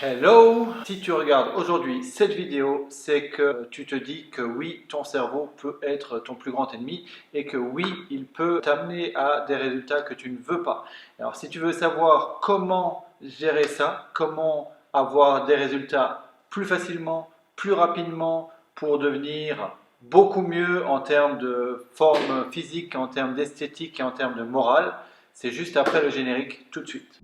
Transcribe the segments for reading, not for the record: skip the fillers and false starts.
Hello! Si tu regardes aujourd'hui cette vidéo, c'est que tu te dis que oui, ton cerveau peut être ton plus grand ennemi et que oui, il peut t'amener à des résultats que tu ne veux pas. Alors si tu veux savoir comment gérer ça, comment avoir des résultats plus facilement, plus rapidement pour devenir beaucoup mieux en termes de forme physique, en termes d'esthétique et en termes de morale, c'est juste après le générique tout de suite.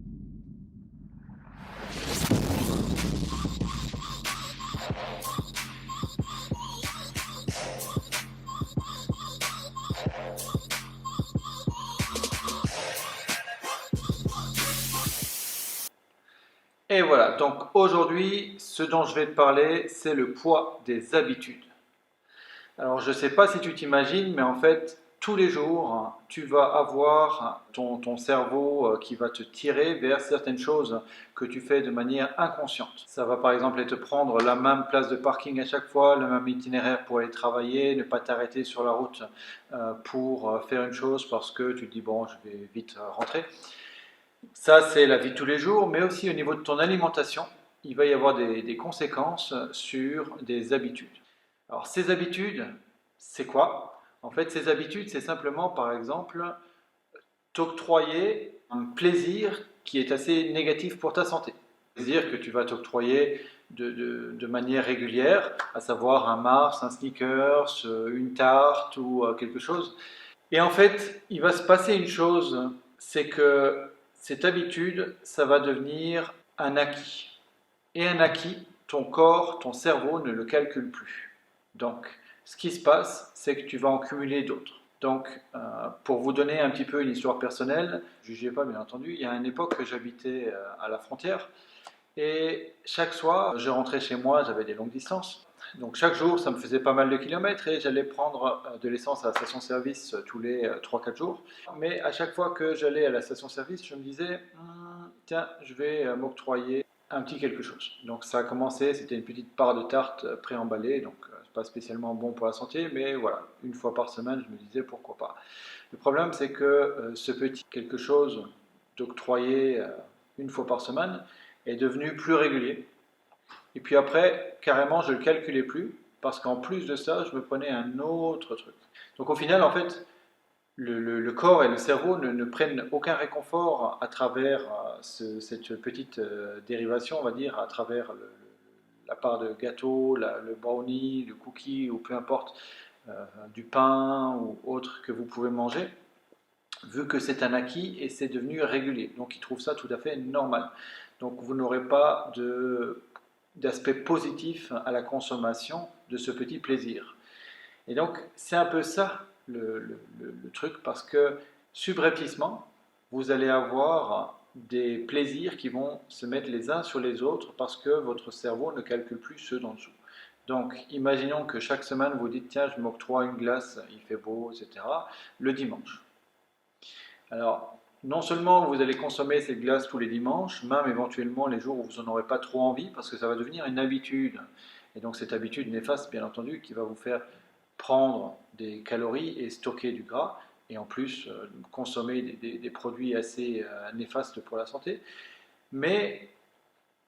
Et voilà, donc aujourd'hui, ce dont je vais te parler, c'est le poids des habitudes. Alors, je ne sais pas si tu t'imagines, mais en fait, tous les jours, tu vas avoir ton cerveau qui va te tirer vers certaines choses que tu fais de manière inconsciente. Ça va par exemple te prendre la même place de parking à chaque fois, le même itinéraire pour aller travailler, ne pas t'arrêter sur la route pour faire une chose parce que tu te dis, bon, je vais vite rentrer. Ça, c'est la vie de tous les jours, mais aussi au niveau de ton alimentation, il va y avoir des conséquences sur des habitudes. Alors, ces habitudes, c'est quoi? En fait, ces habitudes, c'est simplement, par exemple, t'octroyer un plaisir qui est assez négatif pour ta santé. Un plaisir que tu vas t'octroyer de manière régulière, à savoir un Mars, un Snickers, une tarte ou quelque chose. Et en fait, il va se passer une chose, c'est que cette habitude, ça va devenir un acquis. Et un acquis, ton corps, ton cerveau ne le calcule plus. Donc, ce qui se passe, c'est que tu vas en cumuler d'autres. Donc, pour vous donner un petit peu une histoire personnelle, jugez pas bien entendu, il y a une époque que j'habitais à la frontière et chaque soir, je rentrais chez moi, j'avais des longues distances. Donc chaque jour, ça me faisait pas mal de kilomètres et j'allais prendre de l'essence à la station-service tous les 3-4 jours. Mais à chaque fois que j'allais à la station-service, je me disais, tiens, je vais m'octroyer un petit quelque chose. Donc ça a commencé, c'était une petite part de tarte préemballée, donc c'est pas spécialement bon pour la santé, mais voilà, une fois par semaine, je me disais pourquoi pas. Le problème, c'est que ce petit quelque chose d'octroyé une fois par semaine est devenu plus régulier. Et puis après, carrément, je ne le calculais plus parce qu'en plus de ça, je me prenais un autre truc. Donc au final, en fait, le corps et le cerveau ne prennent aucun réconfort à travers cette petite dérivation, on va dire, à travers la part de gâteau, le brownie, le cookie ou peu importe, du pain ou autre que vous pouvez manger, vu que c'est un acquis et c'est devenu régulier. Donc ils trouvent ça tout à fait normal. Donc vous n'aurez pas d'aspect positif à la consommation de ce petit plaisir. Et donc c'est un peu ça le truc, parce que subrepticement, vous allez avoir des plaisirs qui vont se mettre les uns sur les autres parce que votre cerveau ne calcule plus ceux d'en dessous. Donc, imaginons que chaque semaine, vous dites, tiens, je m'octroie une glace, il fait beau, etc., le dimanche. Alors, non seulement vous allez consommer cette glace tous les dimanches, même éventuellement les jours où vous n'en aurez pas trop envie, parce que ça va devenir une habitude. Et donc cette habitude néfaste, bien entendu, qui va vous faire prendre des calories et stocker du gras, et en plus consommer des produits assez néfastes pour la santé. Mais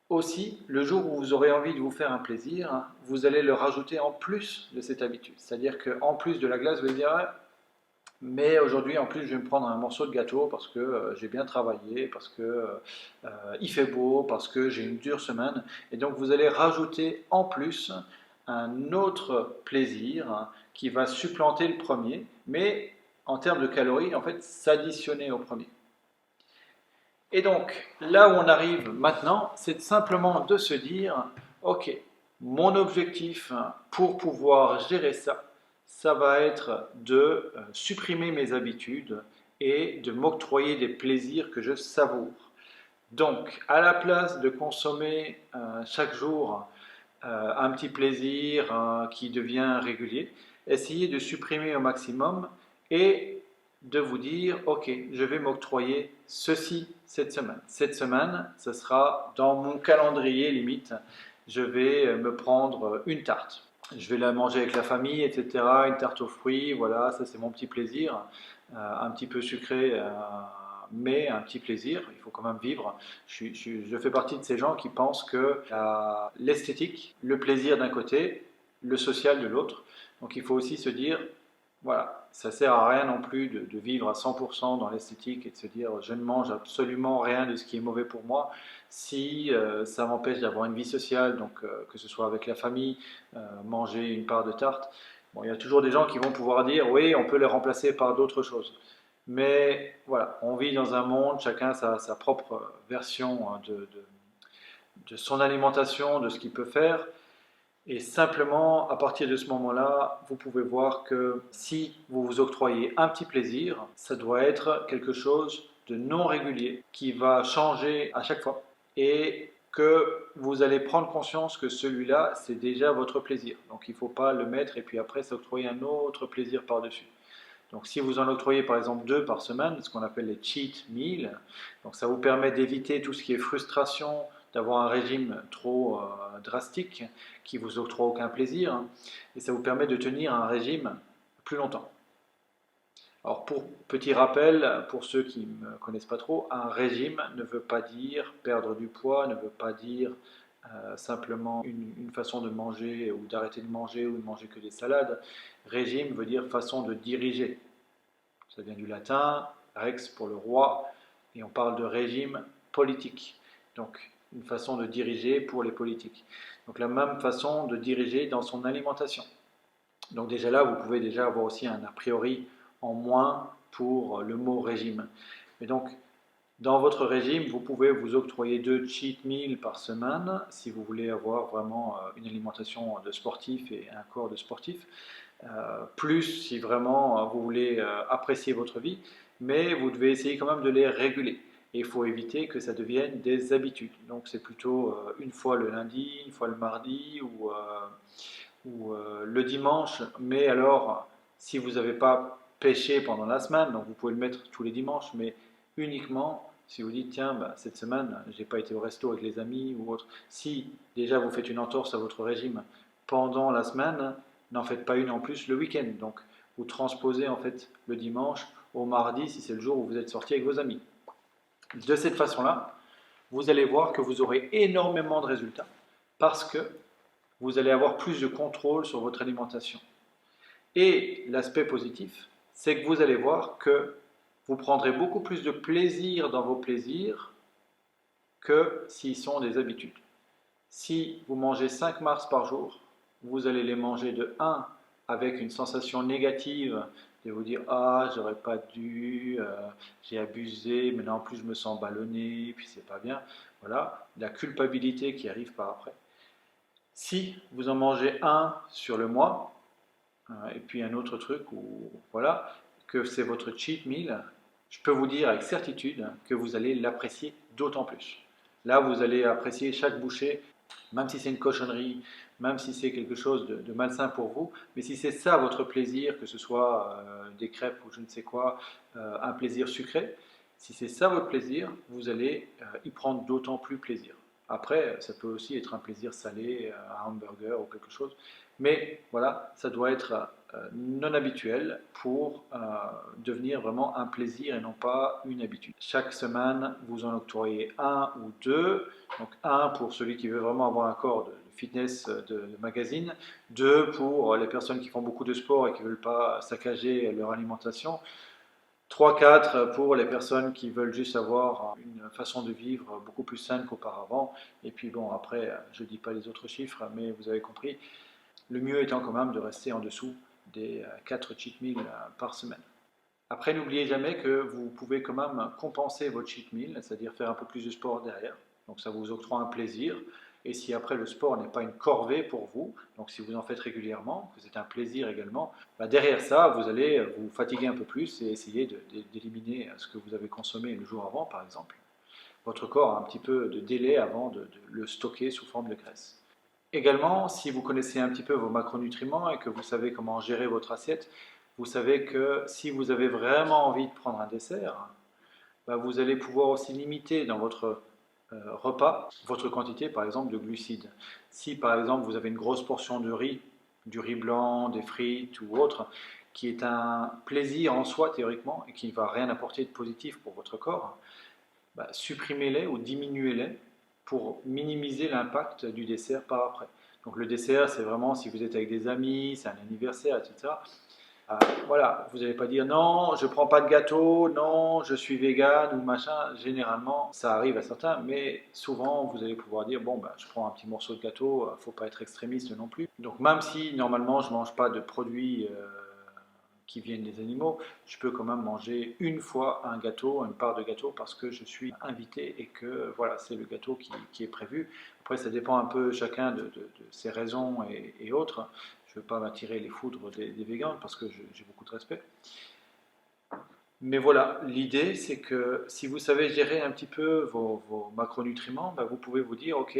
aussi, le jour où vous aurez envie de vous faire un plaisir, vous allez le rajouter en plus de cette habitude. C'est-à-dire qu'en plus de la glace, vous allez dire, ah, mais aujourd'hui, en plus, je vais me prendre un morceau de gâteau parce que j'ai bien travaillé, parce que il fait beau, parce que j'ai une dure semaine. Et donc, vous allez rajouter en plus un autre plaisir qui va supplanter le premier, mais en termes de calories, en fait, s'additionner au premier. Et donc, là où on arrive maintenant, c'est simplement de se dire, ok, mon objectif pour pouvoir gérer ça, ça va être de supprimer mes habitudes et de m'octroyer des plaisirs que je savoure. Donc, à la place de consommer chaque jour un petit plaisir qui devient régulier, essayez de supprimer au maximum et de vous dire, ok, je vais m'octroyer ceci cette semaine. Cette semaine, ce sera dans mon calendrier limite, je vais me prendre une tarte. Je vais la manger avec la famille, etc. Une tarte aux fruits, voilà, ça c'est mon petit plaisir, un petit peu sucré, mais un petit plaisir, il faut quand même vivre. Je fais partie de ces gens qui pensent que l'esthétique, le plaisir d'un côté, le social de l'autre. Donc il faut aussi se dire, voilà, ça sert à rien non plus de vivre à 100% dans l'esthétique et de se dire je ne mange absolument rien de ce qui est mauvais pour moi si ça m'empêche d'avoir une vie sociale, donc que ce soit avec la famille, manger une part de tarte. Bon, il y a toujours des gens qui vont pouvoir dire oui, on peut les remplacer par d'autres choses. Mais voilà, on vit dans un monde, chacun sa propre version hein, de son alimentation, de ce qu'il peut faire. Et simplement, à partir de ce moment-là, vous pouvez voir que si vous vous octroyez un petit plaisir, ça doit être quelque chose de non régulier qui va changer à chaque fois et que vous allez prendre conscience que celui-là, c'est déjà votre plaisir. Donc il ne faut pas le mettre et puis après s'octroyer un autre plaisir par-dessus. Donc si vous en octroyez par exemple 2 par semaine, ce qu'on appelle les cheat meals, donc ça vous permet d'éviter tout ce qui est frustration, d'avoir un régime trop drastique qui vous octroie aucun plaisir, hein, et ça vous permet de tenir un régime plus longtemps. Alors pour petit rappel, pour ceux qui ne me connaissent pas trop, un régime ne veut pas dire perdre du poids, ne veut pas dire simplement une façon de manger ou d'arrêter de manger ou de manger que des salades. Régime veut dire façon de diriger. Ça vient du latin, rex pour le roi, et on parle de régime politique. Donc une façon de diriger pour les politiques. Donc la même façon de diriger dans son alimentation. Donc déjà là, vous pouvez déjà avoir aussi un a priori en moins pour le mot régime. Mais donc dans votre régime, vous pouvez vous octroyer 2 cheat meals par semaine si vous voulez avoir vraiment une alimentation de sportif et un corps de sportif. Plus si vraiment vous voulez apprécier votre vie, mais vous devez essayer quand même de les réguler. Et il faut éviter que ça devienne des habitudes. Donc c'est plutôt une fois le lundi, une fois le mardi ou le dimanche. Mais alors, si vous n'avez pas pêché pendant la semaine, donc vous pouvez le mettre tous les dimanches, mais uniquement si vous dites tiens, bah, cette semaine, j'ai pas été au resto avec les amis ou autre. Si déjà vous faites une entorse à votre régime pendant la semaine, n'en faites pas une en plus le week-end. Donc vous transposez en fait le dimanche au mardi si c'est le jour où vous êtes sorti avec vos amis. De cette façon-là, vous allez voir que vous aurez énormément de résultats parce que vous allez avoir plus de contrôle sur votre alimentation. Et l'aspect positif, c'est que vous allez voir que vous prendrez beaucoup plus de plaisir dans vos plaisirs que s'ils sont des habitudes. Si vous mangez 5 Mars par jour, vous allez les manger de 1 avec une sensation négative de vous dire ah j'aurais pas dû, j'ai abusé, mais là en plus je me sens ballonné, puis c'est pas bien. Voilà, la culpabilité qui arrive par après. Si vous en mangez un sur le mois, et puis un autre truc où voilà, que c'est votre cheat meal, je peux vous dire avec certitude que vous allez l'apprécier d'autant plus. Là, vous allez apprécier chaque bouchée, même si c'est une cochonnerie, même si c'est quelque chose de malsain pour vous, mais si c'est ça votre plaisir, que ce soit des crêpes ou je ne sais quoi, un plaisir sucré, si c'est ça votre plaisir, vous allez y prendre d'autant plus plaisir. Après, ça peut aussi être un plaisir salé, un hamburger ou quelque chose, mais voilà, ça doit être non habituel pour devenir vraiment un plaisir et non pas une habitude. Chaque semaine, vous en octroyez un ou deux. Donc un pour celui qui veut vraiment avoir un corps de fitness de magazine, deux pour les personnes qui font beaucoup de sport et qui ne veulent pas saccager leur alimentation, 3-4 pour les personnes qui veulent juste avoir une façon de vivre beaucoup plus saine qu'auparavant. Et puis bon, après, je ne dis pas les autres chiffres, mais vous avez compris. Le mieux étant quand même de rester en dessous des 4 cheat meals par semaine. Après, n'oubliez jamais que vous pouvez quand même compenser votre cheat meal, c'est-à-dire faire un peu plus de sport derrière. Donc ça vous octroie un plaisir. Et si après le sport n'est pas une corvée pour vous, donc si vous en faites régulièrement, que c'est un plaisir également, bah derrière ça, vous allez vous fatiguer un peu plus et essayer d'éliminer ce que vous avez consommé le jour avant, par exemple. Votre corps a un petit peu de délai avant de le stocker sous forme de graisse. Également, si vous connaissez un petit peu vos macronutriments et que vous savez comment gérer votre assiette, vous savez que si vous avez vraiment envie de prendre un dessert, bah vous allez pouvoir aussi limiter dans votre repas votre quantité par exemple de glucides. Si par exemple vous avez une grosse portion de riz, du riz blanc, des frites ou autre, qui est un plaisir en soi théoriquement et qui ne va rien apporter de positif pour votre corps, bah, supprimez-les ou diminuez-les pour minimiser l'impact du dessert par après. Donc le dessert, c'est vraiment si vous êtes avec des amis, c'est un anniversaire, etc. Voilà, vous n'allez pas dire non, je prends pas de gâteau, non, je suis vegan ou machin. Généralement, ça arrive à certains, mais souvent vous allez pouvoir dire bon, bah, je prends un petit morceau de gâteau, faut pas être extrémiste non plus. Donc même si normalement je mange pas de produits qui viennent des animaux, je peux quand même manger une fois un gâteau, une part de gâteau parce que je suis invité et que voilà, c'est le gâteau qui est prévu. Après, ça dépend un peu chacun de ses raisons et autres. Je ne veux pas m'attirer les foudres des végans parce que j'ai beaucoup de respect. Mais voilà, l'idée c'est que si vous savez gérer un petit peu vos macronutriments, bah, vous pouvez vous dire, ok,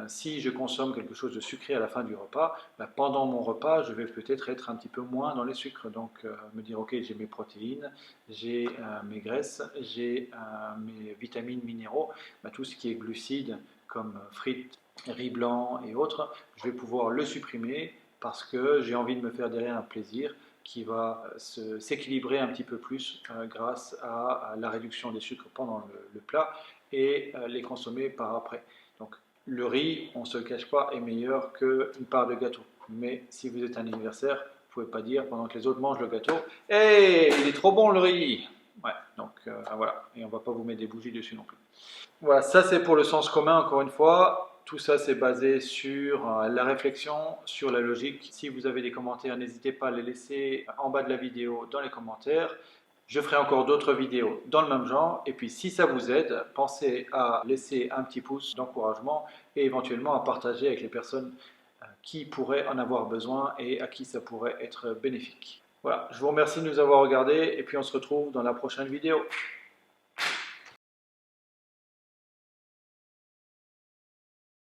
si je consomme quelque chose de sucré à la fin du repas, bah, pendant mon repas, je vais peut-être être un petit peu moins dans les sucres. Donc me dire, ok, j'ai mes protéines, j'ai mes graisses, j'ai mes vitamines, minéraux, bah, tout ce qui est glucides comme frites, riz blanc et autres, je vais pouvoir le supprimer parce que j'ai envie de me faire derrière un plaisir qui va s'équilibrer un petit peu plus grâce à la réduction des sucres pendant le plat et les consommer par après. Donc le riz, on ne se le cache pas, est meilleur qu'une part de gâteau. Mais si vous êtes un anniversaire, vous ne pouvez pas dire pendant que les autres mangent le gâteau, hey, il est trop bon le riz. Ouais, donc voilà, et on ne va pas vous mettre des bougies dessus non plus. Voilà, ça c'est pour le sens commun, encore une fois. Tout ça c'est basé sur la réflexion, sur la logique. Si vous avez des commentaires, n'hésitez pas à les laisser en bas de la vidéo dans les commentaires. Je ferai encore d'autres vidéos dans le même genre. Et puis si ça vous aide, pensez à laisser un petit pouce d'encouragement et éventuellement à partager avec les personnes qui pourraient en avoir besoin et à qui ça pourrait être bénéfique. Voilà, je vous remercie de nous avoir regardés et puis on se retrouve dans la prochaine vidéo.